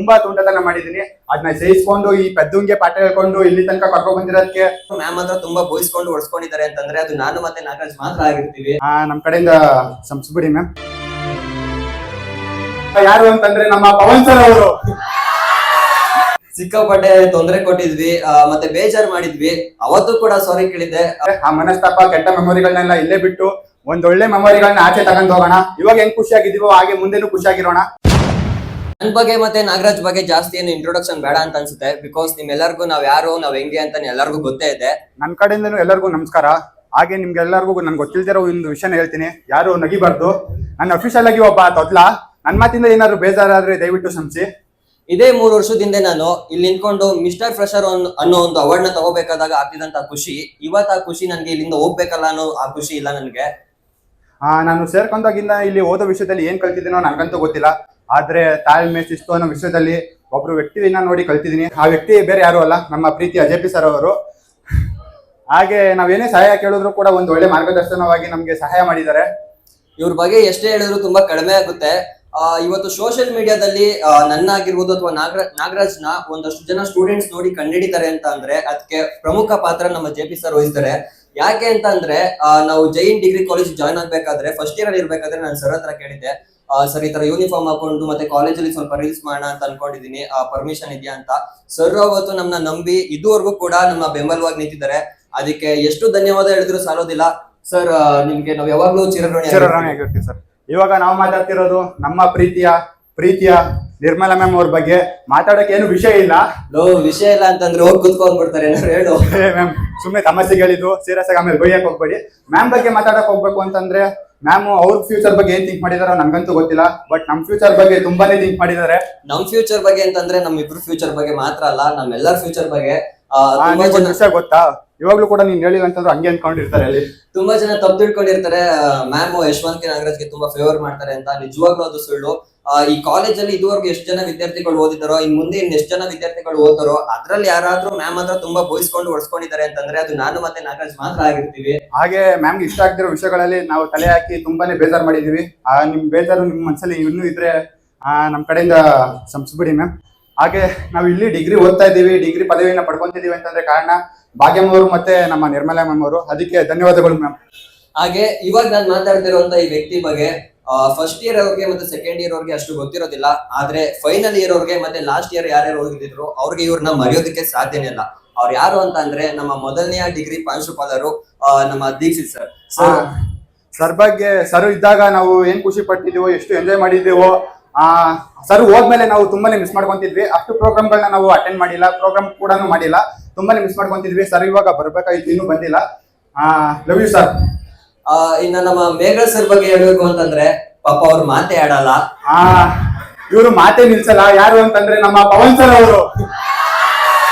ತುಂಬಾ ತುಂಟತನ ಮಾಡಿದೀನಿ. ಅದನ್ನ ಸಹಿಸ್ಕೊಂಡು ಈ ಪೆದ್ದುಂಗೆ ಪಾಠ ಹೇಳ್ಕೊಂಡು ಇಲ್ಲಿ ತನಕ ಕರ್ಕೊಂಡ್ ಬಂದಿರೋದಕ್ಕೆ ಮ್ಯಾಮ್ ಹತ್ರ ತುಂಬಾ ಬೋಯಿಸ್ಕೊಂಡು ಹೊಡ್ಸ್ಕೊಂಡಿದ್ದಾರೆ ಅಂತಂದ್ರೆ ಅದು ನಾನು ಮತ್ತೆ ನಾಗರಾಜ್ ಮಾತ್ರ ಆಗಿರ್ತೀವಿ. ನಮ್ ಕಡೆಯಿಂದ ಸಂಸ್ಬಿಡಿ ಮ್ಯಾಮ್. ಯಾರು ಅಂತಂದ್ರೆ ನಮ್ಮ ಪವನ್ ಸರ್ ಅವರು. ಸಿಕ್ಕಾಪಟ್ಟೆ ತೊಂದರೆ ಕೊಟ್ಟಿದ್ವಿ, ಮತ್ತೆ ಬೇಜಾರ್ ಮಾಡಿದ್ವಿ. ಅವತ್ತು ಕೂಡ ಸಾರಿ ಕೇಳಿದ್ದೆ. ಆ ಮನಸ್ತಾಪ ಕೆಟ್ಟ ಮೆಮೊರಿಗಳನ್ನೆಲ್ಲ ಇಲ್ಲೇ ಬಿಟ್ಟು ಒಂದೊಳ್ಳೆ ಮೆಮೊರಿಗಳನ್ನ ಆಚೆ ತಗೊಂಡ್ ಹೋಗೋಣ. ಇವಾಗ ಹೆಂಗ್ ಖುಷಿಯಾಗಿದೀವೋ ಹಾಗೆ ಮುಂದೆನೂ ಖುಷಿಯಾಗಿರೋಣ. ನನ್ ಬಗ್ಗೆ ಮತ್ತೆ ನಾಗರಾಜ್ ಬಗ್ಗೆ ಜಾಸ್ತಿ ಏನು ಇಂಟ್ರೊಡಕ್ಷನ್ ಬೇಡ ಅಂತ ಅನ್ಸುತ್ತೆ. ಬಿಕಾಸ್ ನಿಮ್ಮೆಲ್ಲರಿಗೂ ನಾವ್ ಯಾರು, ನಾವ್ ಹೆಂಗೆ ಅಂತ ಎಲ್ಲರಿಗೂ ಗೊತ್ತೇ ಇದೆ. ನನ್ ಕಡೆಯಿಂದನೂ ಎಲ್ಲರಿಗೂ ನಮಸ್ಕಾರ. ಹಾಗೆ ನಿಮ್ಗೆಲ್ಲರಿಗೂ ನನ್ಗೆ ಗೊತ್ತಿಲ್ದಿರೋ ಒಂದು ವಿಷಯನ ಹೇಳ್ತೀನಿ, ಯಾರು ನಗಿಬಾರ್ದು. ನನ್ನ ಅಫಿಷಿಯಲ್ ಆಗಿ ಒಬ್ಬ ತೊದ್ಲ. ನನ್ ಮಾತಿಂದ ಏನಾದ್ರು ಬೇಜಾರಾದ್ರೆ ದಯವಿಟ್ಟು ಕ್ಷಮಿಸಿ. ಇದೇ 3 ವರ್ಷದಿಂದ ನಾನು ಇಲ್ಲಿ ನಿಂತ್ಕೊಂಡು ಮಿಸ್ಟರ್ ಫ್ರೆಶರ್ ಅನ್ನೋ ಒಂದು ಅವಾರ್ಡ್ ನ ತಗೋಬೇಕಾದಾಗ ಆಗ್ತಿದಂತ ಖುಷಿ, ಇವತ್ತು ಆ ಖುಷಿ ನನ್ಗೆ ಇಲ್ಲಿಂದ ಹೋಗ್ಬೇಕಲ್ಲ ಅನ್ನೋ ಆ ಖುಷಿ ಇಲ್ಲ ನನ್ಗೆ. ನಾನು ಸೇರ್ಕೊಂಡಾಗಿಂದ ಇಲ್ಲಿ ಓದೋ ವಿಷಯದಲ್ಲಿ ಏನ್ ಕಲ್ತಿದ್ದೀನೋ ನನ್ಗಂತೂ ಗೊತ್ತಿಲ್ಲ. ಆದ್ರೆ ತಾಳ್ಮೆ, ಶಿಸ್ತು ಅನ್ನೋ ವಿಷಯದಲ್ಲಿ ಒಬ್ರು ವ್ಯಕ್ತಿನ ನೋಡಿ ಕಲ್ತಿದ್ದೀನಿ. ಆ ವ್ಯಕ್ತಿ ಬೇರೆ ಯಾರು ಅಲ್ಲ, ನಮ್ಮ ಪ್ರೀತಿ ಅಜೆಪಿ ಸರ್ ಅವರು. ಹಾಗೆ ನಾವೇನೇ ಸಹಾಯ ಕೇಳಿದ್ರು ಕೂಡ ಒಂದು ಒಳ್ಳೆ ಮಾರ್ಗದರ್ಶನವಾಗಿ ನಮ್ಗೆ ಸಹಾಯ ಮಾಡಿದ್ದಾರೆ. ಇವ್ರ ಬಗ್ಗೆ ಎಷ್ಟೇ ಹೇಳಿದ್ರು ತುಂಬಾ ಕಡಿಮೆ ಆಗುತ್ತೆ. ಇವತ್ತು ಸೋಷಿಯಲ್ ಮೀಡಿಯಾದಲ್ಲಿ ನನ್ನ ಆಗಿರ್ಬೋದು ಅಥವಾ ನಾಗರಾಜ್ ನ ಒಂದಷ್ಟು ಜನ ಸ್ಟೂಡೆಂಟ್ಸ್ ನೋಡಿ ಕಂಡಿಡಿತಾರೆ ಅಂತ ಅಂದ್ರೆ ಅದಕ್ಕೆ ಪ್ರಮುಖ ಪಾತ್ರ ನಮ್ಮ ಜೆಪಿ ಸರ್ ವಹಿಸ್ತಾರೆ. ಯಾಕೆ ಅಂತ ಅಂದ್ರೆ ನಾವು ಜೈನ್ ಡಿಗ್ರಿ ಕಾಲೇಜ್ ಜಾಯ್ನ್ ಆಗ್ಬೇಕಾದ್ರೆ ಫಸ್ಟ್ ಇಯರ್ ಅಲ್ಲಿ ಇರ್ಬೇಕಾದ್ರೆ ನಾನು ಸರ್ ಹತ್ರ ಕೇಳಿದ್ದೆ, ಸರ್ ಈ ತರ ಯೂನಿಫಾರ್ಮ್ ಹಾಕೊಂಡು ಮತ್ತೆ ಕಾಲೇಜಲ್ಲಿ ಸ್ವಲ್ಪ ರೀಲ್ಸ್ ಮಾಡೋಣ ಅಂತ ಅನ್ಕೊಂಡಿದೀನಿ, ಪರ್ಮಿಷನ್ ಇದೆಯಾ ಅಂತ. ಸರ್ ಅವತ್ತು ನಮ್ನ ನಂಬಿ ಇದುವರೆಗೂ ಕೂಡ ನಮ್ಮ ಬೆಂಬಲವಾಗಿ ನಿಂತಿದ್ದಾರೆ. ಅದಕ್ಕೆ ಎಷ್ಟು ಧನ್ಯವಾದ ಹೇಳಿದ್ರು ಸಾಲೋದಿಲ್ಲ. ಸರ್ ನಿಮ್ಗೆ ನಾವು ಯಾವಾಗ್ಲೂ ಚಿರಋಣಿಯಾಗಿರ್ತೀವಿ ಸರ್. ಇವಾಗ ನಾವು ಮಾತಾಡ್ತಿರೋದು ನಮ್ಮ ಪ್ರೀತಿಯ ನಿರ್ಮಲಾ ಮ್ಯಾಮ್ ಅವ್ರ ಬಗ್ಗೆ. ಮಾತಾಡಕ್ಕೆ ಏನು ವಿಷಯ ಇಲ್ಲ. ವಿಷಯ ಇಲ್ಲ ಅಂತಂದ್ರೆ ಹೋಗಿ ಕುತ್ಕೊಂಡ್ಬಿಡ್ತಾರೆ ಹೇಳು. ಮ್ಯಾಮ್ ಸುಮ್ಮನೆ ತಮಾಷೆಗೆ ಹೇಳಿದ್ದು, ಸೀರಿಯಸ್ ಆಗಿ ಆಮೇಲೆ ಬೈಯಕ್ ಹೋಗ್ಬೇಡಿ. ಮ್ಯಾಮ್ ಬಗ್ಗೆ ಮಾತಾಡಕ್ ಹೋಗ್ಬೇಕು ಅಂತಂದ್ರೆ ಮ್ಯಾಮ್ ಅವ್ರ ಫ್ಯೂಚರ್ ಬಗ್ಗೆ ಏನ್ ಥಿಂಕ್ ಮಾಡಿದಾರೋ ನನ್ಗಂತೂ ಗೊತ್ತಿಲ್ಲ. ಬಟ್ ನಮ್ ಫ್ಯೂಚರ್ ಬಗ್ಗೆ ತುಂಬಾನೇ ಥಿಂಕ್ ಮಾಡಿದ್ದಾರೆ. ನಮ್ ಫ್ಯೂಚರ್ ಬಗ್ಗೆ ಅಂತಂದ್ರೆ ನಮ್ ಇಬ್ರು ಫ್ಯೂಚರ್ ಬಗ್ಗೆ ಮಾತ್ರ ಅಲ್ಲ, ನಮ್ಮೆಲ್ಲರ ಫ್ಯೂಚರ್ ಬಗ್ಗೆ. ವಿಷಯ ಗೊತ್ತಾ, ಇವಾಗ್ಲೂ ಕೂಡ ನೀನ್ ಹೇಳಿಲ್ಲ ಅಂತಂದ್ರೆ ಹಂಗೆ ಅನ್ಕೊಂಡಿರ್ತಾರೆ. ಅಲ್ಲಿ ತುಂಬಾ ಜನ ತಪ್ಪು ತಿಳ್ಕೊಂಡಿರ್ತಾರೆ, ಮ್ಯಾಮ್ ಯಶವಂತ್ ಕೆ ನಾಗರಾಜ್ಗೆ ತುಂಬಾ ಫೇವರ್ ಮಾಡ್ತಾರೆ ಅಂತ. ನಿಜವಾಗ್ಲೂ ಅದು ಸುಳ್ಳು. ಈ ಕಾಲೇಜಲ್ಲಿ ಇದುವರೆಗೂ ಎಷ್ಟು ಜನ ವಿದ್ಯಾರ್ಥಿಗಳು ಓದಿದಾರೋ, ಇನ್ ಮುಂದೆ ಎಷ್ಟು ಜನ ವಿದ್ಯಾರ್ಥಿಗಳು ಓದ್ತಾರೋ ಅದ್ರಲ್ಲಿ ಯಾರಾದ್ರೂ ಮ್ಯಾಮ್ ಹತ್ರ ತುಂಬಾ ಬೋಯಿಸ್ಕೊಂಡು ಹೊಡ್ಸ್ಕೊಂಡಿದ್ದಾರೆ ಅಂತಂದ್ರೆ ಅದು ನಾನು ಮತ್ತೆ ನಾಗರಾಜ್ ಮಾತ್ರ ಆಗಿರ್ತೀವಿ. ಹಾಗೆ ಮ್ಯಾಮ್ಗೆ ಇಷ್ಟ ಆಗ್ತಿರೋ ವಿಷಯಗಳಲ್ಲಿ ನಾವು ತಲೆ ಹಾಕಿ ತುಂಬಾನೇ ಬೇಜಾರ್ ಮಾಡಿದೀವಿ. ನಿಮ್ ಬೇಜಾರು ನಿಮ್ ಮನಸ್ಸಲ್ಲಿ ಇನ್ನೂ ಇದ್ರೆ ನಮ್ ಕಡೆಯಿಂದ ಸಂಸ್ಬಿಡಿ ಮ್ಯಾಮ್. ಹಾಗೆ ನಾವು ಇಲ್ಲಿ ಡಿಗ್ರಿ ಓದ್ತಾ ಇದ್ದೀವಿ, ಡಿಗ್ರಿ ಪದವಿಯನ್ನ ಪಡ್ಕೊಂತಿದೀವಿ ಅಂತಂದ್ರೆ ಕಾರಣ ಭಾಗ್ಯಮ್ಮ ಅವರು ಮತ್ತೆ ನಮ್ಮ ನಿರ್ಮಲಾ ಮ್ಯಾಮ್ ಅವರು. ಅದಕ್ಕೆ ಧನ್ಯವಾದಗಳು ಮ್ಯಾಮ್. ಹಾಗೆ ಇವಾಗ ನಾನು ಮಾತಾಡ್ತಿರುವಂತ ಈ ವ್ಯಕ್ತಿ ಬಗ್ಗೆ ಫಸ್ಟ್ ಇಯರ್ ಅವ್ರಿಗೆ ಮತ್ತೆ ಸೆಕೆಂಡ್ ಇಯರ್ ಅವ್ರಿಗೆ ಅಷ್ಟು ಗೊತ್ತಿರೋದಿಲ್ಲ. ಆದ್ರೆ ಫೈನಲ್ ಇಯರ್ ಅವ್ರಿಗೆ ಮತ್ತೆ ಲಾಸ್ಟ್ ಇಯರ್ ಯಾರ್ಯಾರು ಹೋಗಿದ್ರು ಅವ್ರಿಗೆ ಇವ್ರನ್ನ ಮರೆಯೋದಕ್ಕೆ ಸಾಧ್ಯನೇ ಇಲ್ಲ. ಅವ್ರು ಯಾರು ಅಂತ ಅಂದ್ರೆ ನಮ್ಮ ಮೊದಲನೆಯ ಡಿಗ್ರಿ ಪ್ರಾಂಶುಪಾಲರು ನಮ್ಮ ದೀಕ್ಷಿತ್ ಸರ್. ಸರ್ ಬಗ್ಗೆ ಸರ್ ಇದ್ದಾಗ ನಾವು ಏನ್ ಖುಷಿ ಪಟ್ಟಿದೀವೋ, ಎಷ್ಟು ಎಂಜಾಯ್ ಮಾಡಿದ್ದೇವೋ. ಸರ್ ಹೋದ್ಮೇಲೆ ನಾವು ತುಂಬಾನೇ ಮಿಸ್ ಮಾಡ್ಕೊಂತಿದ್ವಿ. ಅಷ್ಟು ಪ್ರೋಗ್ರಾಮ್ಗಳನ್ನ ನಾವು ಅಟೆಂಡ್ ಮಾಡಿಲ್ಲ, ಪ್ರೋಗ್ರಾಮ್ ಕೂಡ ಮಾಡಿಲ್ಲ. ತುಂಬಾನೇ ಮಿಸ್ ಮಾಡ್ಕೊಂತಿದ್ವಿ. ಸರ್ ಇವಾಗ ಬರ್ಬೇಕಾಯ್ತು, ಇನ್ನೂ ಬಂದಿಲ್ಲ. Love you sir. ಇನ್ನ ನಮ್ಮ ಮೇಘರಾಜ್ ಸರ್ ಬಗ್ಗೆ ಹೇಳ್ಬೇಕು ಅಂತಂದ್ರೆ ಪಾಪ ಅವ್ರು ಮಾತೇ ಆಡಲ್ಲ. ಇವರು ಮಾತೇ ನಿಲ್ಸಲ್ಲ. ಯಾರು ಅಂತಂದ್ರೆ ನಮ್ಮ ಪವನ್ ಸರ್ ಅವರು.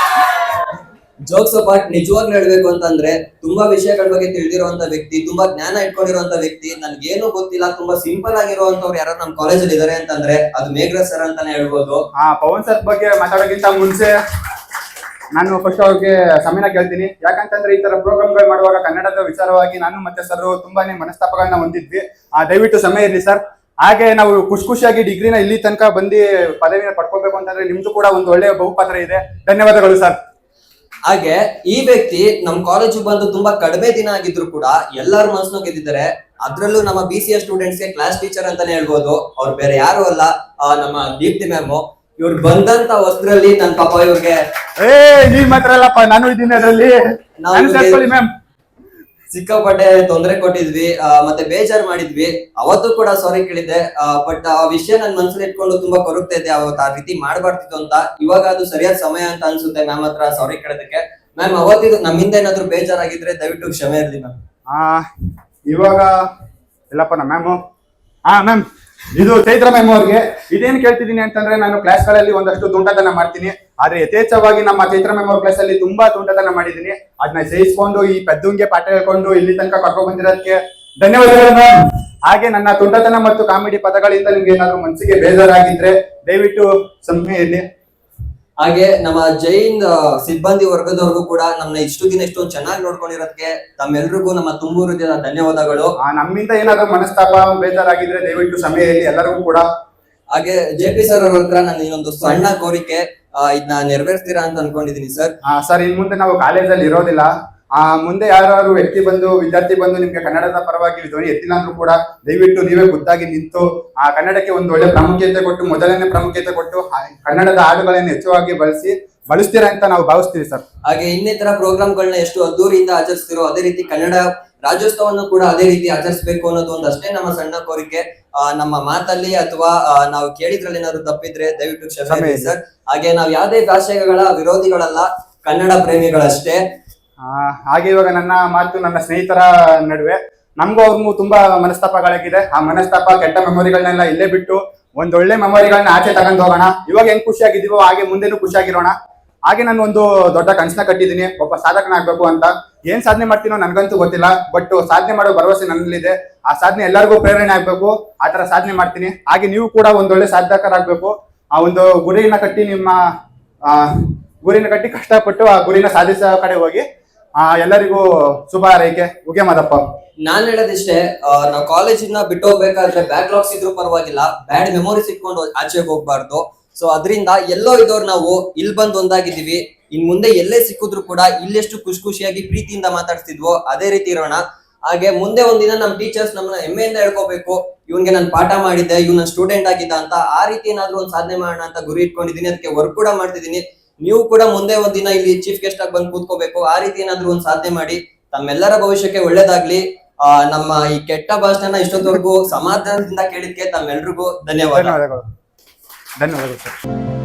ಜೋಕ್ಸ್ ಅಪಾರ್ಟ್, ನಿಜವಾಗ್ಲೂ ಹೇಳ್ಬೇಕು ಅಂತಂದ್ರೆ ತುಂಬಾ ವಿಷಯಗಳ ಬಗ್ಗೆ ತಿಳಿದಿರುವಂತ ವ್ಯಕ್ತಿ, ತುಂಬಾ ಜ್ಞಾನ ಇಟ್ಕೊಂಡಿರುವಂತ ವ್ಯಕ್ತಿ. ನನ್ಗೇನು ಗೊತ್ತಿಲ್ಲ, ತುಂಬಾ ಸಿಂಪಲ್ ಆಗಿರುವಂತವ್ರು ಯಾರು ನಮ್ಮ ಕಾಲೇಜಲ್ಲಿ ಇದಾರೆ ಅಂತಂದ್ರೆ ಅದು ಮೇಘರಾಜ್ ಸರ್ ಅಂತಾನೆ ಹೇಳ್ಬೋದು. ಪವನ್ ಸರ್ ಬಗ್ಗೆ ಮಾತಾಡೋಕ್ಕಿಂತ ಮುಂಚೆ ನಾನು ಫಸ್ಟ್ ಅವ್ರಿಗೆ ಸಮಯನ ಕೇಳ್ತೀನಿ. ಯಾಕಂತಂದ್ರೆ ಈ ತರ ಪ್ರೋಗ್ರಾಮ್ಗಳು ಮಾಡುವಾಗ ಕನ್ನಡದ ವಿಚಾರವಾಗಿ ನಾನು ಮತ್ತೆ ಸರ್ ತುಂಬಾನೇ ಮನಸ್ತಾಪಗಳನ್ನ ಹೊಂದಿದ್ವಿ. ದಯವಿಟ್ಟು ಸಮಯ ಇರಲಿ ಸರ್. ಹಾಗೆ ನಾವು ಖುಷಿಯಾಗಿ ಡಿಗ್ರಿನ ಇಲ್ಲಿ ತನಕ ಬಂದು ಪದವಿನ ಪಡ್ಕೋಬೇಕು ಅಂತಂದ್ರೆ ನಿಮ್ದು ಕೂಡ ಒಂದು ಒಳ್ಳೆಯ ಬಹುಪಾತ್ರ ಇದೆ. ಧನ್ಯವಾದಗಳು ಸರ್. ಹಾಗೆ ಈ ವ್ಯಕ್ತಿ ನಮ್ ಕಾಲೇಜಿಗೆ ಬಂದು ತುಂಬಾ ಕಡಿಮೆ ದಿನ ಆಗಿದ್ರು ಕೂಡ ಎಲ್ಲರ ಮನಸ್ಸನ್ನು ಗೆದ್ದಿದ್ದಾರೆ. ಅದ್ರಲ್ಲೂ ನಮ್ಮ BCA ಸ್ಟೂಡೆಂಟ್ಸ್ಗೆ ಕ್ಲಾಸ್ ಟೀಚರ್ ಅಂತಾನೆ ಹೇಳ್ಬೋದು. ಅವ್ರು ಬೇರೆ ಯಾರು ಅಲ್ಲ, ನಮ್ಮ ದೀಪ್ತಿ ಮ್ಯಾಮ್. ಇವ್ರು ಬಂದಂತ ವಸ್ತ್ರಲ್ಲಿ ನನ್ ಪಾಪ ಇವ್ರಿಗೆ ನೀವ್ ಮಾತ್ರ ಅಲ್ಲಪ್ಪ, ನಾನು ಇದ್ದೀನಿ ಅದರಲ್ಲಿ. ಮ್ಯಾಮ್ ಸಿಕ್ಕಾಪಟ್ಟೆ ತೊಂದರೆ ಕೊಟ್ಟಿದ್ವಿ, ಮತ್ತೆ ಬೇಜಾರ್ ಮಾಡಿದ್ವಿ. ಅವತ್ತು ಕೂಡ ಸಾರಿ ಕೇಳಿದ್ದೆ. ಬಟ್ ಆ ವಿಷಯ ನನ್ ಮನ್ಸಲ್ಲಿ ಇಟ್ಕೊಂಡು ತುಂಬಾ ಕೊರಗ್ತಾ ಇದ್ದೆ. ಅವತ್ತು ಆ ರೀತಿ ಮಾಡ್ಬಾರ್ದಿತ್ತು ಅಂತ. ಇವಾಗ ಅದು ಸರಿಯಾದ ಸಮಯ ಅಂತ ಅನ್ಸುತ್ತೆ ಮ್ಯಾಮ್ ಹತ್ರ ಸಾರಿ ಕೇಳೋದಕ್ಕೆ. ಮ್ಯಾಮ್ ಅವತ್ತಿದು ನಮ್ಮಿಂದ ಏನಾದ್ರು ಬೇಜಾರಾಗಿದ್ರೆ ದಯವಿಟ್ಟು ಕ್ಷಮೆ ಇರ್ಲಿ ಮ್ಯಾಮ್. ಇವಾಗ ಇಲ್ಲಪ್ಪ ನಮ್ಮ ಮ್ಯಾಮ್ ಇದು ಚೈತ್ರ ಮ್ಯಾಮ್ ಅವ್ರಿಗೆ ಇದೇನ್ ಕೇಳ್ತಿದೀನಿ ಅಂತಂದ್ರೆ, ನಾನು ಕ್ಲಾಸ್ಗಳಲ್ಲಿ ಒಂದಷ್ಟು ತುಂಟತನ ಮಾಡ್ತೀನಿ. ಆದ್ರೆ ಯಥೇಚ್ಛವಾಗಿ ನಮ್ಮ ಚೈತ್ರ ಮ್ಯಾಮ್ ಅವ್ರ ಕ್ಲಾಸ್ ಅಲ್ಲಿ ತುಂಬಾ ತುಂಟತನ ಮಾಡಿದೀನಿ. ಅದನ್ನ ಸಹಿಸ್ಕೊಂಡು ಈ ಪೆದ್ದುಂಗೆ ಪಾಠ ಹೇಳ್ಕೊಂಡು ಇಲ್ಲಿ ತನಕ ಕರ್ಕೊಂಡ್ ಬಂದಿರೋದಕ್ಕೆ ಧನ್ಯವಾದಗಳು ಮ್ಯಾಮ್. ಹಾಗೆ ನನ್ನ ತುಂಟತನ ಮತ್ತು ಕಾಮಿಡಿ ಪದಗಳಿಂದ ನಿಮ್ಗೆ ಏನಾದ್ರು ಮನಸ್ಸಿಗೆ ಬೇಜಾರಾಗಿದ್ರೆ ದಯವಿಟ್ಟು ಸಮಯ ಇರಲಿ. ಹಾಗೆ ನಮ್ಮ ಜೈನ್ ಸಿಬ್ಬಂದಿ ವರ್ಗದವರೆಗೂ ಕೂಡ ನಮ್ಮನ್ನ ಇಷ್ಟು ದಿನ ಇಷ್ಟೊಂದು ಚೆನ್ನಾಗಿ ನೋಡ್ಕೊಂಡಿರೋದಕ್ಕೆ ತಮ್ಮೆಲ್ರಿಗೂ ನಮ್ಮ ತುಂಬು ಹೃದಯದ ಧನ್ಯವಾದಗಳು. ನಮ್ಮಿಂದ ಏನಾದ್ರು ಮನಸ್ತಾಪ ಬೇಜಾರಾಗಿದ್ರೆ ದಯವಿಟ್ಟು ಸಮಯ ಇರಲಿ ಎಲ್ಲರಿಗೂ ಕೂಡ. ಹಾಗೆ JP ಸರ್ ಅವ್ರ ಹತ್ರ ನಾನು ಇನ್ನೊಂದು ಸಣ್ಣ ಕೋರಿಕೆ, ಇದನ್ನ ನೆರವೇರಿಸ್ತೀರಾ ಅಂತ ಅನ್ಕೊಂಡಿದೀನಿ ಸರ್. ಸರ್, ಇನ್ ಮುಂದೆ ನಾವು ಕಾಲೇಜಲ್ಲಿ ಇರೋದಿಲ್ಲ. ಮುಂದೆ ಯಾರು ವಿದ್ಯಾರ್ಥಿ ಬಂದು ನಿಮ್ಗೆ ಕನ್ನಡದ ಪರವಾಗಿ ಧ್ವನಿ ಎತ್ತಿಲ್ಲ ಅಂದ್ರೂ ಕೂಡ ದಯವಿಟ್ಟು ನೀವೇ ಖುದ್ದಾಗಿ ನಿಂತು ಕನ್ನಡಕ್ಕೆ ಒಂದು ಒಳ್ಳೆ ಪ್ರಾಮುಖ್ಯತೆ ಕೊಟ್ಟು, ಮೊದಲನೇ ಪ್ರಾಮುಖ್ಯತೆ ಕೊಟ್ಟು ಕನ್ನಡದ ಹಾಡುಗಳನ್ನು ಹೆಚ್ಚಾಗಿ ಬಳಸ್ತೀರಾ ಅಂತ ನಾವು ಭಾವಿಸ್ತೀವಿ ಸರ್. ಹಾಗೆ ಇನ್ನಿತರ ಪ್ರೋಗ್ರಾಮ್ಗಳನ್ನ ಎಷ್ಟು ಅದ್ದೂರಿಯಿಂದ ಆಚರಿಸ್ತಿರೋ ಅದೇ ರೀತಿ ಕನ್ನಡ ರಾಜ್ಯೋತ್ಸವವನ್ನು ಕೂಡ ಅದೇ ರೀತಿ ಆಚರಿಸಬೇಕು ಅನ್ನೋದು ಒಂದಷ್ಟೇ ನಮ್ಮ ಸಣ್ಣ ಕೋರಿಕೆ. ನಮ್ಮ ಮಾತಲ್ಲಿ ಅಥವಾ ನಾವು ಕೇಳಿದ್ರಲ್ಲಿ ಏನಾದ್ರು ತಪ್ಪಿದ್ರೆ ದಯವಿಟ್ಟು ಕ್ಷಮೆ ಸರ್. ಹಾಗೆ ನಾವು ಯಾವುದೇ ಭಾಷೆಗಳ ವಿರೋಧಿಗಳಲ್ಲ, ಕನ್ನಡ ಪ್ರೇಮಿಗಳಷ್ಟೇ. ಹಾಗೆ ಇವಾಗ ನನ್ನ ಮಾತು ನನ್ನ ಸ್ನೇಹಿತರ ನಡುವೆ ನಮ್ಗೂ ಅವ್ರಿಗೂ ತುಂಬಾ ಮನಸ್ತಾಪಗಳಾಗಿದೆ. ಆ ಮನಸ್ತಾಪ, ಕೆಟ್ಟ ಮೆಮೊರಿಗಳನ್ನೆಲ್ಲ ಇಲ್ಲೇ ಬಿಟ್ಟು ಒಂದೊಳ್ಳೆ ಮೆಮೊರಿಗಳನ್ನ ಆಚೆ ತಗೊಂಡು ಹೋಗೋಣ. ಇವಾಗ ಹೆಂಗ್ ಖುಷಿಯಾಗಿದ್ದೀವೋ ಹಾಗೆ ಮುಂದೆನೂ ಖುಷಿಯಾಗಿರೋಣ. ಹಾಗೆ ನಾನು ಒಂದು ದೊಡ್ಡ ಕನಸನ್ನ ಕಟ್ಟಿದ್ದೀನಿ, ಒಬ್ಬ ಸಾಧಕನಾಗ್ಬೇಕು ಅಂತ. ಏನ್ ಸಾಧನೆ ಮಾಡ್ತೀನೋ ನನ್ಗಂತೂ ಗೊತ್ತಿಲ್ಲ, ಬಟ್ ಸಾಧನೆ ಮಾಡೋ ಭರವಸೆ ನನ್ನಲ್ಲಿದೆ. ಆ ಸಾಧನೆ ಎಲ್ಲರಿಗೂ ಪ್ರೇರಣೆ ಆಗ್ಬೇಕು, ಆ ತರ ಸಾಧನೆ ಮಾಡ್ತೀನಿ. ಹಾಗೆ ನೀವು ಕೂಡ ಒಂದೊಳ್ಳೆ ಸಾಧಕರಾಗ್ಬೇಕು. ಆ ಒಂದು ಗುರಿನ ಕಟ್ಟಿ ಗುರಿನ ಕಟ್ಟಿ ಕಷ್ಟಪಟ್ಟು ಆ ಗುರಿನ ಸಾಧಿಸೋ ಕಡೆ ಹೋಗಿ. ಎಲ್ಲರಿಗೂ ಶುಭ ಹಾರೈಕೆ. ಉಗೆ ಮಾದಪ್ಪ. ನಾನ್ ಹೇಳೋದಿಷ್ಟೇ, ನಾವು ಕಾಲೇಜಿನ ಬಿಟ್ಟು ಹೋಗ್ಬೇಕಾದ್ರೆ ಬ್ಯಾಕ್ಲಾಗ್ಸ್ ಇದ್ರೂ ಪರವಾಗಿಲ್ಲ, ಬ್ಯಾಡ್ ಮೆಮೊರೀಸ್ ಇಟ್ಕೊಂಡು ಆಚೆಗೆ ಹೋಗ್ಬಾರ್ದು. ಸೊ ಅದರಿಂದ ಎಲ್ಲೋ ಇದ್ದವ್ರು ನಾವು ಇಲ್ಲಿ ಬಂದು ಒಂದಾಗಿದ್ದೀವಿ. ಇನ್ ಮುಂದೆ ಎಲ್ಲೇ ಸಿಕ್ಕಿದ್ರು ಕೂಡ ಇಲ್ಲೆಷ್ಟು ಖುಷಿಯಾಗಿ ಪ್ರೀತಿಯಿಂದ ಮಾತಾಡ್ತಿದ್ವೋ ಅದೇ ರೀತಿ ಇರೋಣ. ಹಾಗೆ ಮುಂದೆ ಒಂದಿನ ನಮ್ ಟೀಚರ್ಸ್ ನಮ್ಮನ್ನ ಹೆಮ್ಮೆಯಿಂದ ಹೇಳ್ಕೋಬೇಕು, ಇವ್ನ್ಗೆ ನಾನು ಪಾಠ ಮಾಡಿದ್ದೆ, ಇವ್ ನನ್ನ ಸ್ಟೂಡೆಂಟ್ ಆಗಿದ್ದ ಅಂತ. ಆ ರೀತಿ ಏನಾದ್ರು ಒಂದು ಸಾಧನೆ ಮಾಡೋಣ ಅಂತ ಗುರಿ ಇಟ್ಕೊಂಡಿದ್ದೀನಿ. ಅದಕ್ಕೆ ವರ್ಕ್ ಕೂಡ ಮಾಡ್ತಿದ್ದೀನಿ. ನೀವು ಕೂಡ ಮುಂದೆ ಒಂದಿನ ಇಲ್ಲಿ ಚೀಫ್ ಗೆಸ್ಟ್ ಆಗಿ ಬಂದು ಕೂತ್ಕೋಬೇಕು. ಆ ರೀತಿ ಏನಾದ್ರು ಒಂದು ಸಾಧನೆ ಮಾಡಿ ತಮ್ಮೆಲ್ಲರ ಭವಿಷ್ಯಕ್ಕೆ ಒಳ್ಳೇದಾಗ್ಲಿ. ನಮ್ಮ ಈ ಕೆಟ್ಟ ಭಾಷಣ ಇಷ್ಟೊತ್ತವರೆಗೂ ಸಮಾಧಾನದಿಂದ ಕೇಳಿದ್ಕೆ ತಮ್ಮೆಲ್ರಿಗೂ ಧನ್ಯವಾದಗಳು. ಧನ್ಯವಾದಗಳು ಸರ್.